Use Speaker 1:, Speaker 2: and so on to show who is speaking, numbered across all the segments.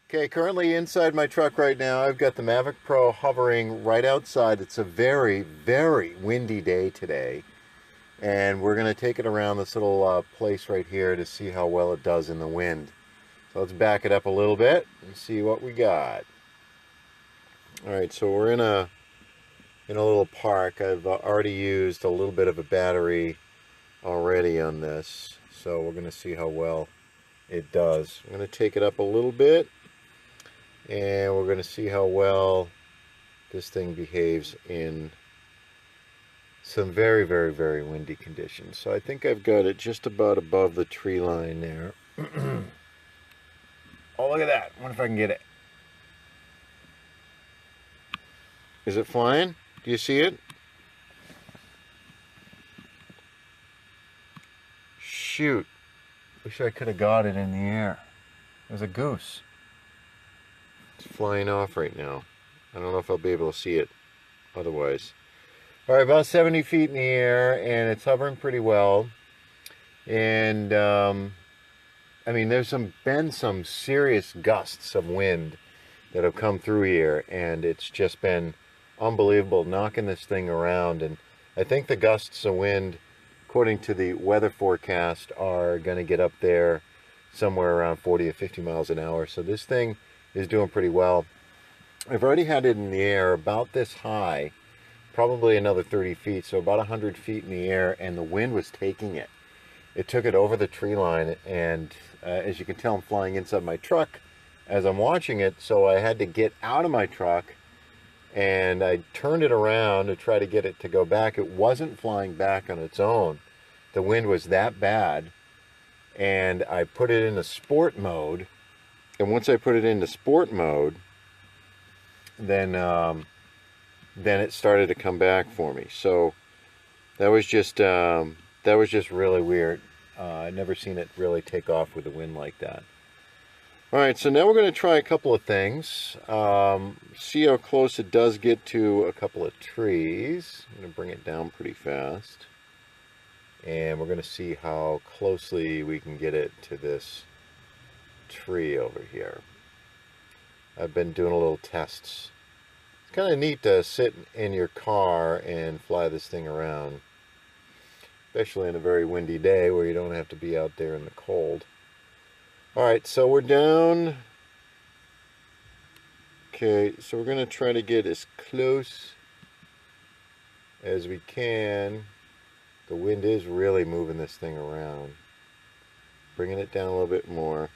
Speaker 1: Okay, currently inside my truck right now, I've got the Mavic Pro hovering right outside. It's a very, very windy day today. And we're going to take it around this little place right here to see how well it does in the wind. So let's back it up a little bit and see what we got. Alright, so we're in a little park. I've already used a little bit of a battery already on this. So we're going to see how well it does. I'm going to take it up a little bit. And we're going to see how well this thing behaves in some very, very, very windy conditions. So I think I've got it just about above the tree line there. Oh, look at that. I wonder if I can get it. Is it flying? Do you see it? Shoot. Wish I could have got it in the air. There's a goose. It's flying off right now. I don't know if I'll be able to see it otherwise. All right, about 70 feet in the air, and it's hovering pretty well. And, I mean, there's been some serious gusts of wind that have come through here, and it's just been unbelievable knocking this thing around. And I think the gusts of wind, according to the weather forecast, are going to get up there somewhere around 40 or 50 miles an hour. So this thing is doing pretty well. I've already had it in the air about this high, probably another 30 feet, so about 100 feet in the air, and the wind was taking it. It took it over the tree line, and as you can tell, I'm flying inside my truck as I'm watching it, so I had to get out of my truck, and I turned it around to try to get it to go back. It wasn't flying back on its own. The wind was that bad, and I put it into sport mode. And once I put it into sport mode, then it started to come back for me. So that was just really weird. I'd never seen it really take off with the wind like that. All right, so now we're going to try a couple of things. See how close it does get to a couple of trees. I'm going to bring it down pretty fast. And we're going to see how closely we can get it to this tree over here. I've been doing a little tests. It's kind of neat to sit in your car and fly this thing around, especially in a very windy day where you don't have to be out there in the cold. Alright, so we're down. Okay, so we're going to try to get as close as we can. The wind is really moving this thing around. Bringing it down a little bit more.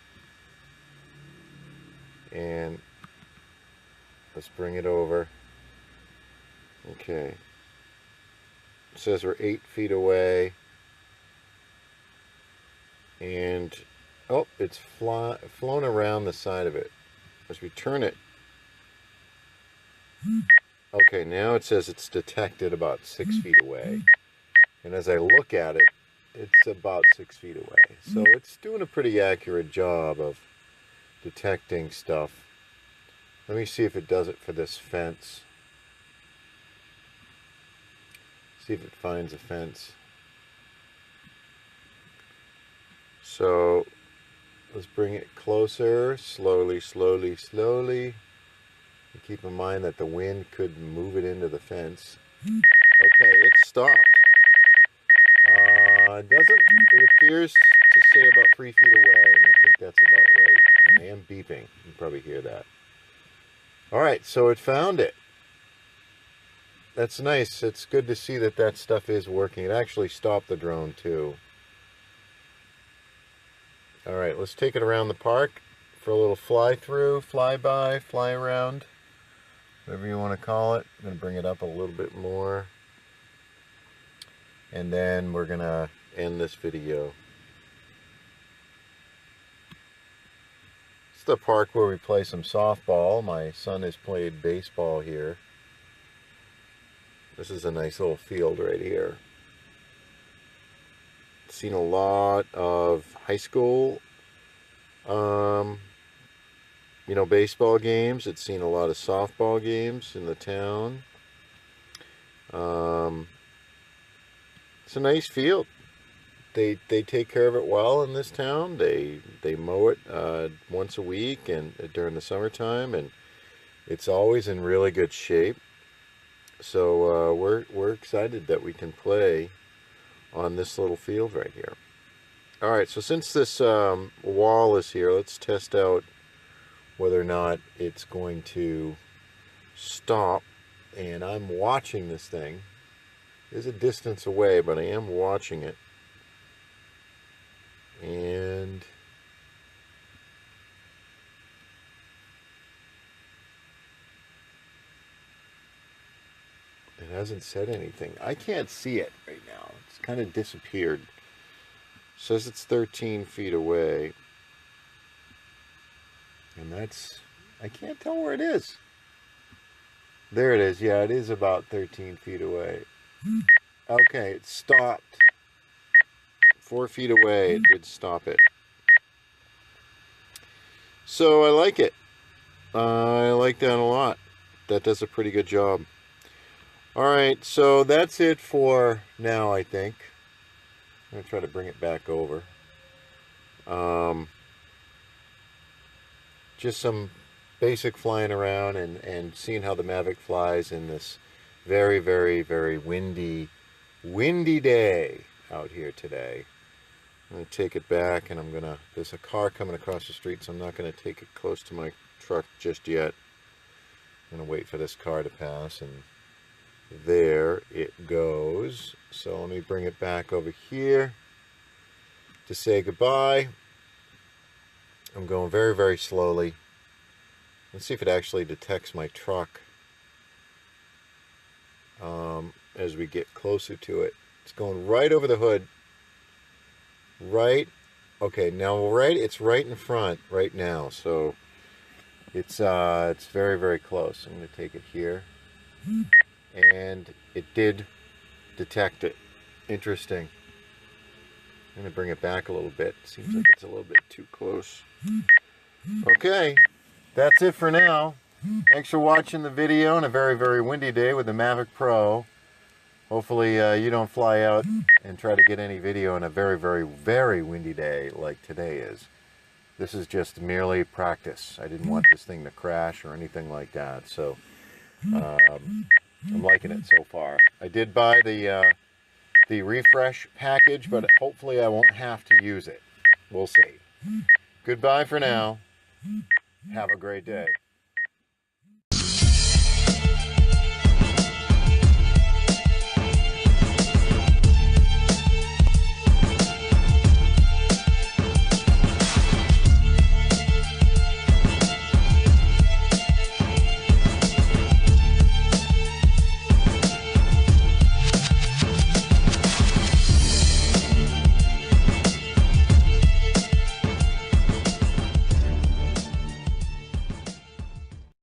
Speaker 1: And let's bring it over. Okay. It says we're 8 feet away. And, oh, it's flown around the side of it. As we turn it. Okay, now it says it's detected about 6 feet away. And as I look at it, it's about 6 feet away. So it's doing a pretty accurate job of detecting stuff. Let me see if it does it for this fence. See if it finds a fence. So let's bring it closer, slowly, slowly, slowly. And keep in mind that the wind could move it into the fence. Okay, it stopped. It appears to say about 3 feet away, and I think that's about right. And I am beeping. You can probably hear that. Alright, so it found it. That's nice. It's good to see that that stuff is working. It actually stopped the drone too. Alright, let's take it around the park for a little fly through, fly by, fly around, whatever you want to call it. I'm going to bring it up a little bit more. And then we're going to end this video. It's the park where we play some softball. My son has played baseball here. This is a nice little field right here. Seen a lot of high school, baseball games. It's seen a lot of softball games in the town. It's a nice field. they take care of it well in this town. They mow it once a week and during the summertime, and it's always in really good shape. So we're excited that we can play on this little field right here. All right, so since this wall is here, let's test out whether or not it's going to stop. And I'm watching this thing. There's a distance away, but I am watching it. And it hasn't said anything. I can't see it right now. It's kind of disappeared. It says it's 13 feet away. And that's, I can't tell where it is. There it is. Yeah, it is about 13 feet away. Okay, it stopped. 4 feet away, it did stop it. So I like it. I like that a lot. That does a pretty good job. Alright, so that's it for now, I think. I'm going to try to bring it back over. Just some basic flying around and seeing how the Mavic flies in this very, very, very windy day out here today. I'm going to take it back, and there's a car coming across the street, so I'm not going to take it close to my truck just yet. I'm going to wait for this car to pass, and there it goes. So let me bring it back over here to say goodbye. I'm going very, very slowly. Let's see if it actually detects my truck as we get closer to it. It's going right over the hood. Right. Okay, now it's right in front right now. So it's very, very close. I'm going to take it here. And it did detect it. Interesting. I'm going to bring it back a little bit. Seems like it's a little bit too close. Okay, that's it for now. Thanks for watching the video on a very, very windy day with the Mavic Pro. Hopefully you don't fly out and try to get any video on a very, very, very windy day like today is. This is just merely practice. I didn't want this thing to crash or anything like that. So I'm liking it so far. I did buy the refresh package, but hopefully I won't have to use it. We'll see. Goodbye for now. Have a great day.